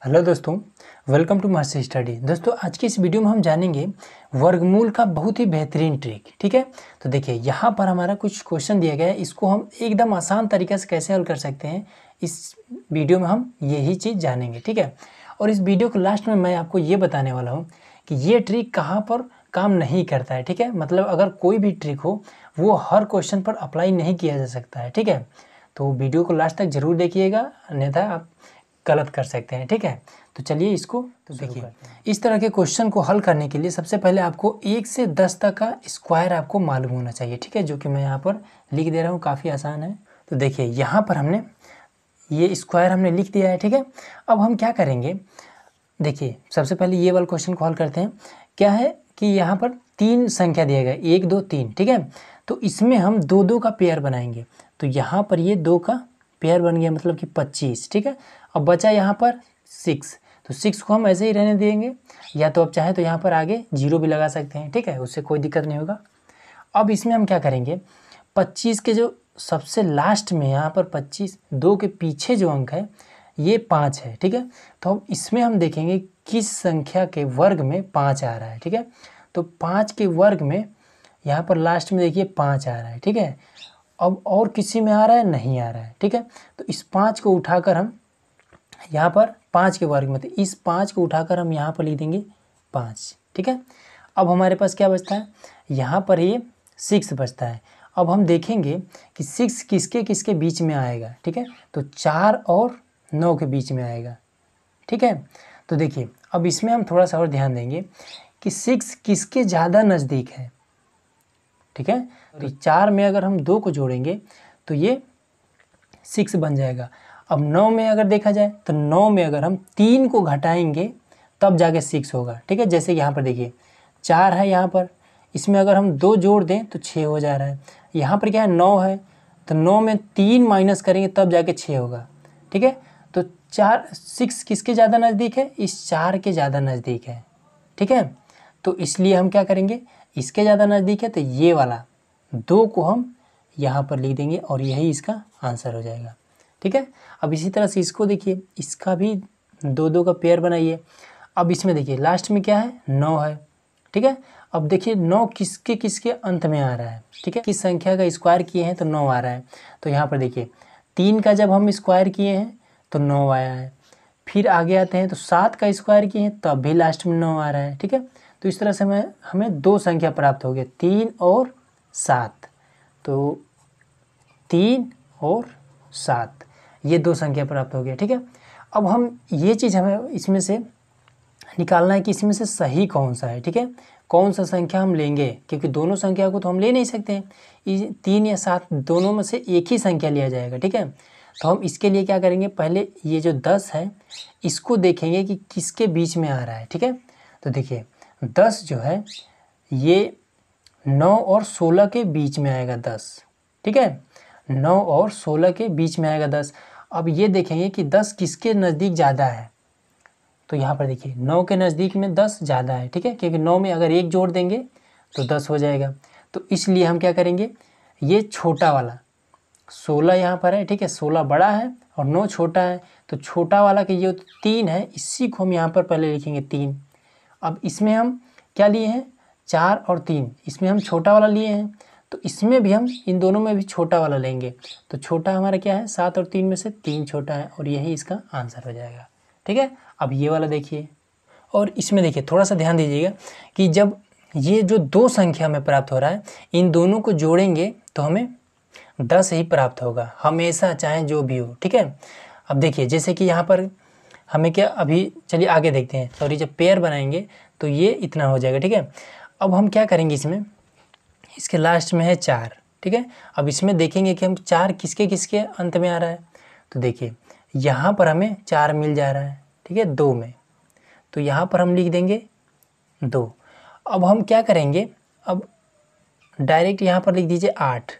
Hello दोस्तों, welcome to Maharshi study. दोस्तों आज की इस वीडियो में हम जानेंगे वर्गमूल का बहुत ही बेहतरीन ट्रिक। ठीक है, तो देखिए यहाँ पर हमारा कुछ क्वेश्चन दिया गया है, इसको हम एकदम आसान तरीके से कैसे हल कर सकते हैं इस वीडियो में हम यही चीज़ जानेंगे। ठीक है, और इस वीडियो को लास्ट में मैं आपको ये बताने वाला हूँ कि ये ट्रिक कहाँ पर काम नहीं करता है। ठीक है, मतलब अगर कोई भी ट्रिक हो वो हर क्वेश्चन पर अप्लाई नहीं किया जा सकता है। ठीक है, तो वीडियो को लास्ट तक जरूर देखिएगा, अन्यथा आप गलत कर सकते हैं। ठीक है, तो चलिए इसको तो देखिए, इस तरह के क्वेश्चन को हल करने के लिए सबसे पहले आपको 1 से 10 तक का स्क्वायर आपको मालूम होना चाहिए। ठीक है, जो कि मैं यहाँ पर लिख दे रहा हूँ, काफ़ी आसान है। तो देखिए यहाँ पर हमने ये स्क्वायर हमने लिख दिया है। ठीक है, अब हम क्या करेंगे, देखिए सबसे पहले ये वाला क्वेश्चन को हल करते हैं। क्या है कि यहाँ पर 3 संख्या दिया गया, 1 2 3। ठीक है, तो इसमें हम 2 2 का पेयर बनाएंगे। तो यहाँ पर ये 2 का पेयर बन गया, मतलब कि 25। ठीक है, अब बचा यहाँ पर 6, तो 6 को हम ऐसे ही रहने देंगे, या तो आप चाहें तो यहाँ पर आगे 0 भी लगा सकते हैं। ठीक है, उससे कोई दिक्कत नहीं होगा। अब इसमें हम क्या करेंगे, 25 के जो सबसे लास्ट में यहाँ पर 25, 2 के पीछे जो अंक है ये 5 है। ठीक है, तो अब इसमें हम देखेंगे किस संख्या के वर्ग में 5 आ रहा है। ठीक है, तो 5 के वर्ग में यहाँ पर लास्ट में देखिए 5 आ रहा है। ठीक है, अब और किसी में आ रहा है, नहीं आ रहा है। ठीक है, तो इस 5 को उठाकर हम यहाँ पर 5 के वर्ग में, तो इस 5 को उठाकर हम यहाँ पर लिख देंगे 5। ठीक है, अब हमारे पास क्या बचता है, यहाँ पर ये 6 बचता है। अब हम देखेंगे कि 6 किसके किसके बीच में आएगा। ठीक है, तो 4 और 9 के बीच में आएगा। ठीक है, तो देखिए अब इसमें हम थोड़ा सा और ध्यान देंगे कि 6 किसके ज़्यादा नज़दीक है। ठीक है, तो 4 में अगर हम 2 को जोड़ेंगे तो ये 6 बन जाएगा। अब 9 में अगर देखा जाए तो 9 में अगर हम 3 को घटाएंगे तब जाके 6 होगा। ठीक है, जैसे कि यहाँ पर देखिए 4 है, यहाँ पर इसमें अगर हम 2 जोड़ दें तो 6 हो जा रहा है। यहाँ पर क्या है, 9 है, तो 9 में 3 माइनस करेंगे तब जाके 6 होगा। ठीक है, तो 6 किसके ज़्यादा नज़दीक है, इस 4 के ज़्यादा नज़दीक है। ठीक है, तो इसलिए हम क्या करेंगे, इसके ज़्यादा नज़दीक है तो ये वाला 2 को हम यहाँ पर लिख देंगे और यही इसका आंसर हो जाएगा। ठीक है, अब इसी तरह से इसको देखिए, इसका भी 2 2 का पेयर बनाइए। अब इसमें देखिए लास्ट में क्या है, 9 है। ठीक है, अब देखिए 9 किसके किसके अंत में आ रहा है। ठीक है, किस संख्या का स्क्वायर किए हैं तो 9 आ रहा है। तो यहाँ पर देखिए 3 का जब हम स्क्वायर किए हैं तो 9 आया है। फिर आगे आते हैं तो 7 का स्क्वायर किए हैं तब भी लास्ट में 9 आ रहा है। ठीक है, तो इस तरह से हमें 2 संख्या प्राप्त हो गए, 3 और 7। तो 3 और 7 ये 2 संख्या प्राप्त हो गया। ठीक है, अब हम ये चीज़ हमें इसमें से निकालना है कि इसमें से सही कौन सा है। ठीक है, कौन सा संख्या हम लेंगे, क्योंकि दोनों संख्या को तो हम ले नहीं सकते हैं, 3 या 7 दोनों में से एक ही संख्या लिया जाएगा। ठीक है, तो हम इसके लिए क्या करेंगे, पहले ये जो 10 है इसको देखेंगे कि किसके बीच में आ रहा है। ठीक है, तो देखिए 10 जो है ये 9 और 16 के बीच में आएगा 10। ठीक है, 9 और 16 के बीच में आएगा 10। अब ये देखेंगे कि 10 किसके नज़दीक ज़्यादा है, तो यहाँ पर देखिए 9 के नज़दीक में 10 ज़्यादा है। ठीक है, क्योंकि 9 में अगर 1 जोड़ देंगे तो 10 हो जाएगा। तो इसलिए हम क्या करेंगे, ये छोटा वाला 16 यहाँ पर है। ठीक है, 16 बड़ा है और 9 छोटा है, तो छोटा वाला के ये 3 है, इसी को हम यहाँ पर पहले लिखेंगे 3। अब इसमें हम क्या लिए हैं, 4 और 3, इसमें हम छोटा वाला लिए हैं, तो इसमें भी हम इन दोनों में भी छोटा वाला लेंगे। तो छोटा हमारा क्या है, 7 और 3 में से 3 छोटा है और यही इसका आंसर हो जाएगा। ठीक है, अब ये वाला देखिए, और इसमें देखिए थोड़ा सा ध्यान दीजिएगा कि जब ये जो 2 संख्या में प्राप्त हो रहा है, इन दोनों को जोड़ेंगे तो हमें 10 ही प्राप्त होगा, हमेशा चाहे जो भी हो। ठीक है, अब देखिए जैसे कि यहाँ पर हमें क्या, अभी चलिए आगे देखते हैं, सॉरी जब पेयर बनाएंगे तो ये इतना हो जाएगा। ठीक है, अब हम क्या करेंगे, इसमें इसके लास्ट में है 4। ठीक है, अब इसमें देखेंगे कि हम 4 किसके किसके अंत में आ रहा है, तो देखिए यहाँ पर हमें 4 मिल जा रहा है। ठीक है, 2 में, तो यहाँ पर हम लिख देंगे 2। अब हम क्या करेंगे, अब डायरेक्ट यहाँ पर लिख दीजिए 8।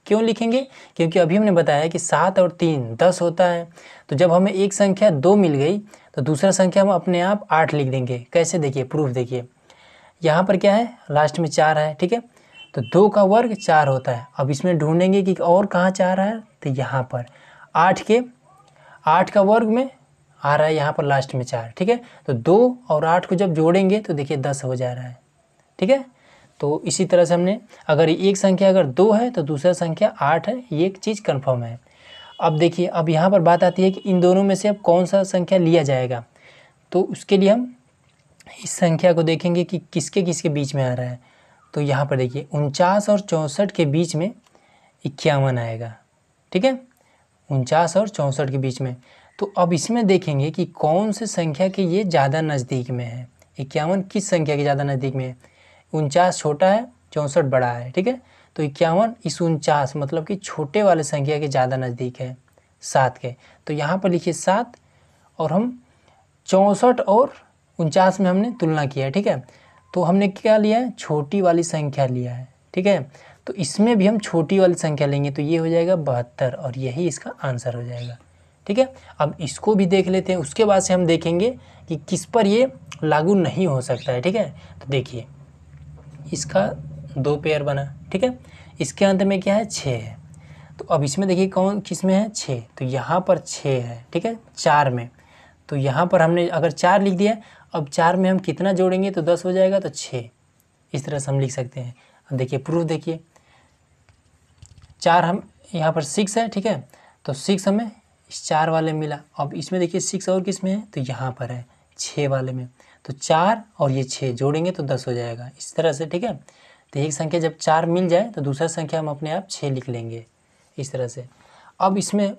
क्यों लिखेंगे, क्योंकि अभी हमने बताया कि 7 और 3 10 होता है, तो जब हमें एक संख्या 2 मिल गई तो दूसरा संख्या हम अपने आप 8 लिख देंगे। कैसे, देखिए प्रूफ देखिए, यहाँ पर क्या है, लास्ट में 4 है। ठीक है, तो 2 का वर्ग 4 होता है। अब इसमें ढूंढेंगे कि और कहाँ 4 है, तो यहाँ पर 8 का वर्ग में आ रहा है यहाँ पर लास्ट में 4, ठीक है। तो 2 और 8 को जब जोड़ेंगे तो देखिए 10 हो जा रहा है, ठीक है। तो इसी तरह से हमने अगर एक संख्या अगर 2 है तो दूसरा संख्या 8 है, ये एक चीज़ कन्फर्म है। अब देखिए अब यहाँ पर बात आती है कि इन दोनों में से अब कौन सा संख्या लिया जाएगा। तो उसके लिए हम इस संख्या को देखेंगे कि किसके किसके बीच में आ रहा है। तो यहाँ पर देखिए 49 और 64 के बीच में 51 आएगा, ठीक है, 49 और 64 के बीच में। तो अब इसमें देखेंगे कि कौन से संख्या के ये ज़्यादा नज़दीक में है। 51 किस संख्या के ज़्यादा नज़दीक में है, 49 छोटा है 64 बड़ा है, ठीक है। तो 51 इस 49 मतलब कि छोटे वाले संख्या के ज़्यादा नज़दीक है 7 के। तो यहाँ पर लिखिए 7 और हम 64 और 49 में हमने तुलना किया है, ठीक है। तो हमने क्या लिया है, छोटी वाली संख्या लिया है, ठीक है। तो इसमें भी हम छोटी वाली संख्या लेंगे तो ये हो जाएगा 72 और यही इसका आंसर हो जाएगा, ठीक है। अब इसको भी देख लेते हैं, उसके बाद से हम देखेंगे कि किस पर ये लागू नहीं हो सकता है, ठीक है। तो देखिए इसका 2 पेयर बना, ठीक है, इसके अंत में क्या है 6 है। तो अब इसमें देखिए कौन किस में है 6, तो यहाँ पर 6 है, ठीक है, 4 में। तो यहाँ पर हमने अगर 4 लिख दिया, अब 4 में हम कितना जोड़ेंगे तो 10 हो जाएगा, तो 6 इस तरह से हम लिख सकते हैं। अब देखिए प्रूफ देखिए 4 हम यहाँ पर 6 है, ठीक है, तो 6 हमें इस 4 वाले मिला। अब इसमें देखिए 6 और किस में है तो यहाँ पर है 6 वाले में। तो 4 और ये 6 जोड़ेंगे तो 10 हो जाएगा इस तरह से, ठीक है। तो एक संख्या जब 4 मिल जाए तो दूसरा संख्या हम अपने आप 6 लिख लेंगे इस तरह से। अब इसमें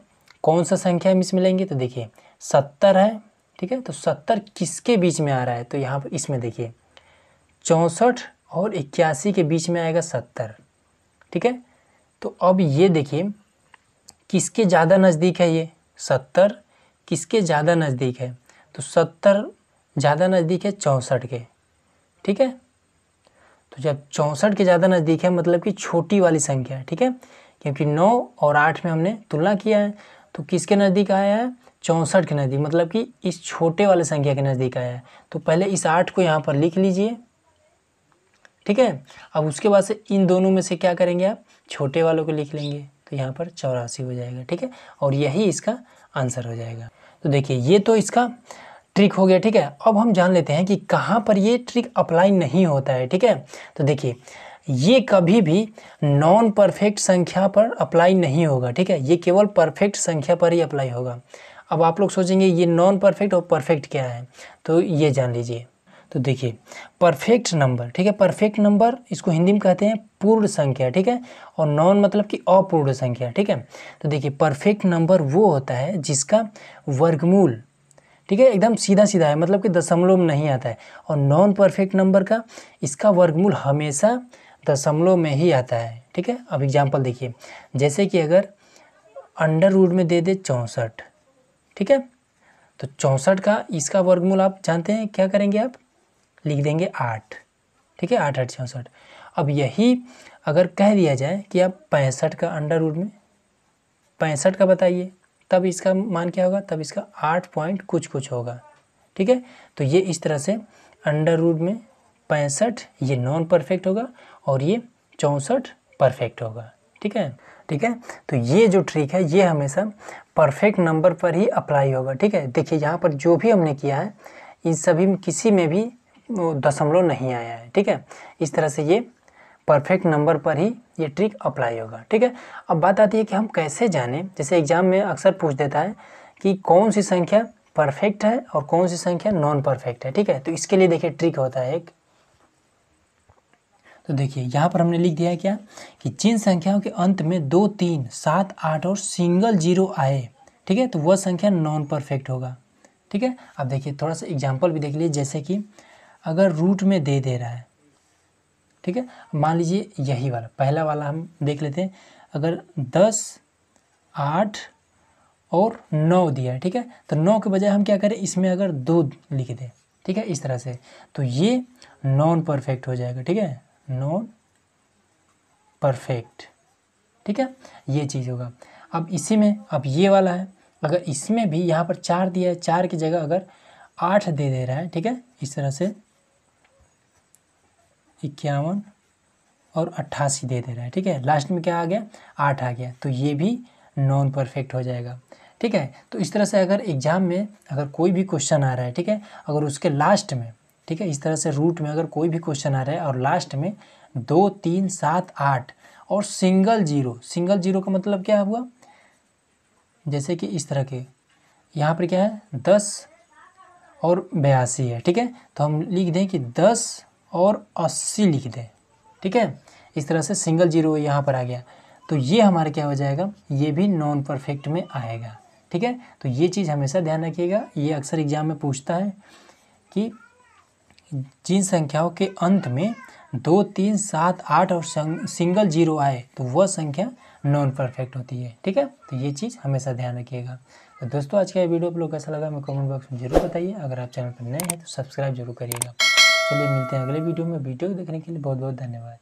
कौन सा संख्या मिस मिलेंगे तो देखिए 70 है, ठीक है। तो 70 किसके बीच में आ रहा है तो यहाँ पर इसमें देखिए 64 और 81 के बीच में आएगा 70, ठीक है। तो अब ये देखिए किसके ज़्यादा नज़दीक है, ये 70 किसके ज़्यादा नज़दीक है तो 70 ज़्यादा नज़दीक है 64 के, ठीक है। तो जब 64 के ज़्यादा नज़दीक है मतलब कि छोटी वाली संख्या है, ठीक है, क्योंकि 9 और 8 में हमने तुलना किया है तो किसके नज़दीक आया है 64 के नज़दीक, मतलब कि इस छोटे वाले संख्या के नज़दीक आया है। तो पहले इस 8 को यहाँ पर लिख लीजिए, ठीक है। अब उसके बाद से इन दोनों में से क्या करेंगे आप छोटे वालों को लिख लेंगे तो यहाँ पर 84 हो जाएगा, ठीक है, और यही इसका आंसर हो जाएगा। तो देखिए ये तो इसका ट्रिक हो गया, ठीक है। अब हम जान लेते हैं कि कहाँ पर ये ट्रिक अप्लाई नहीं होता है, ठीक है। तो देखिए ये कभी भी नॉन परफेक्ट संख्या पर अप्लाई नहीं होगा, ठीक है, ये केवल परफेक्ट संख्या पर ही अप्लाई होगा। अब आप लोग सोचेंगे ये नॉन परफेक्ट और परफेक्ट क्या है, तो ये जान लीजिए। तो देखिए परफेक्ट नंबर, ठीक है, परफेक्ट नंबर इसको हिंदी में कहते हैं पूर्ण संख्या, ठीक है, और नॉन मतलब कि अपूर्ण संख्या, ठीक है। तो देखिए परफेक्ट नंबर वो होता है जिसका वर्गमूल, ठीक है, एकदम सीधा सीधा है, मतलब कि दशमलव में नहीं आता है। और नॉन परफेक्ट नंबर का इसका वर्गमूल हमेशा दशमलव में ही आता है, ठीक है। अब एग्जांपल देखिए, जैसे कि अगर अंडर रूट में दे दे 64, ठीक है, तो 64 का इसका वर्गमूल आप जानते हैं क्या करेंगे, आप लिख देंगे 8, ठीक है, 8 8 64। अब यही अगर कह दिया जाए कि आप 65 का अंडर रूट में 65 का बताइए, तब इसका मान क्या होगा, तब इसका 8 पॉइंट कुछ कुछ होगा, ठीक है। तो ये इस तरह से अंडर रूट में 65 ये नॉन परफेक्ट होगा और ये 64 परफेक्ट होगा, ठीक है, ठीक है। तो ये जो ट्रिक है ये हमेशा परफेक्ट नंबर पर ही अप्लाई होगा, ठीक है। देखिए यहाँ पर जो भी हमने किया है इन सभी में किसी में भी दशमलव नहीं आया है, ठीक है। इस तरह से ये परफेक्ट नंबर पर ही ये ट्रिक अप्लाई होगा, ठीक है। अब बात आती है कि हम कैसे जानें, जैसे एग्जाम में अक्सर पूछ देता है कि कौन सी संख्या परफेक्ट है और कौन सी संख्या नॉन परफेक्ट है, ठीक है। तो इसके लिए देखिए ट्रिक होता है एक, तो देखिए यहाँ पर हमने लिख दिया है क्या कि जिन संख्याओं के अंत में 2 3 7 8 और सिंगल जीरो आए, ठीक है, तो वह संख्या नॉन परफेक्ट होगा, ठीक है। अब देखिए थोड़ा सा एग्जांपल भी देख लीजिए, जैसे कि अगर रूट में दे रहा है, ठीक है, मान लीजिए यही वाला पहला वाला हम देख लेते हैं, अगर 10 8 और 9 दिया है, ठीक है, तो 9 के बजाय हम क्या करें इसमें अगर 2 लिख दें, ठीक है, इस तरह से, तो ये नॉन परफेक्ट हो जाएगा, ठीक है, नॉन परफेक्ट, ठीक है, ये चीज़ होगा। अब इसी में अब ये वाला है, अगर इसमें भी यहाँ पर 4 दिया है, 4 की जगह अगर 8 दे रहा है, ठीक है, इस तरह से 51 और 88 दे रहा है, ठीक है, लास्ट में क्या आ गया 8 आ गया, तो ये भी नॉन परफेक्ट हो जाएगा, ठीक है। तो इस तरह से अगर एग्जाम में अगर कोई भी क्वेश्चन आ रहा है, ठीक है, अगर उसके लास्ट में, ठीक है, इस तरह से रूट में अगर कोई भी क्वेश्चन आ रहा है और लास्ट में 2, 3, 7, 8 और सिंगल जीरो का मतलब क्या हुआ, जैसे कि इस तरह के यहाँ पर क्या है 10 और 82 है, ठीक है, तो हम लिख दें कि 10 और 80 लिख दें, ठीक है। इस तरह से सिंगल जीरो यहाँ पर आ गया, तो ये हमारा क्या हो जाएगा, ये भी नॉन परफेक्ट में आएगा, ठीक है। तो ये चीज़ हमेशा ध्यान रखिएगा, ये अक्सर एग्जाम में पूछता है कि जिन संख्याओं के अंत में 2, 3, 7, 8 और सिंगल जीरो आए तो वह संख्या नॉन परफेक्ट होती है, ठीक है। तो ये चीज़ हमेशा ध्यान रखिएगा। तो दोस्तों आज का ये वीडियो आप लोग कैसा लगा हमें कमेंट बॉक्स में जरूर बताइए। अगर आप चैनल पर नए हैं तो सब्सक्राइब जरूर करिएगा। चलिए मिलते हैं अगले वीडियो में। वीडियो देखने के लिए बहुत बहुत धन्यवाद।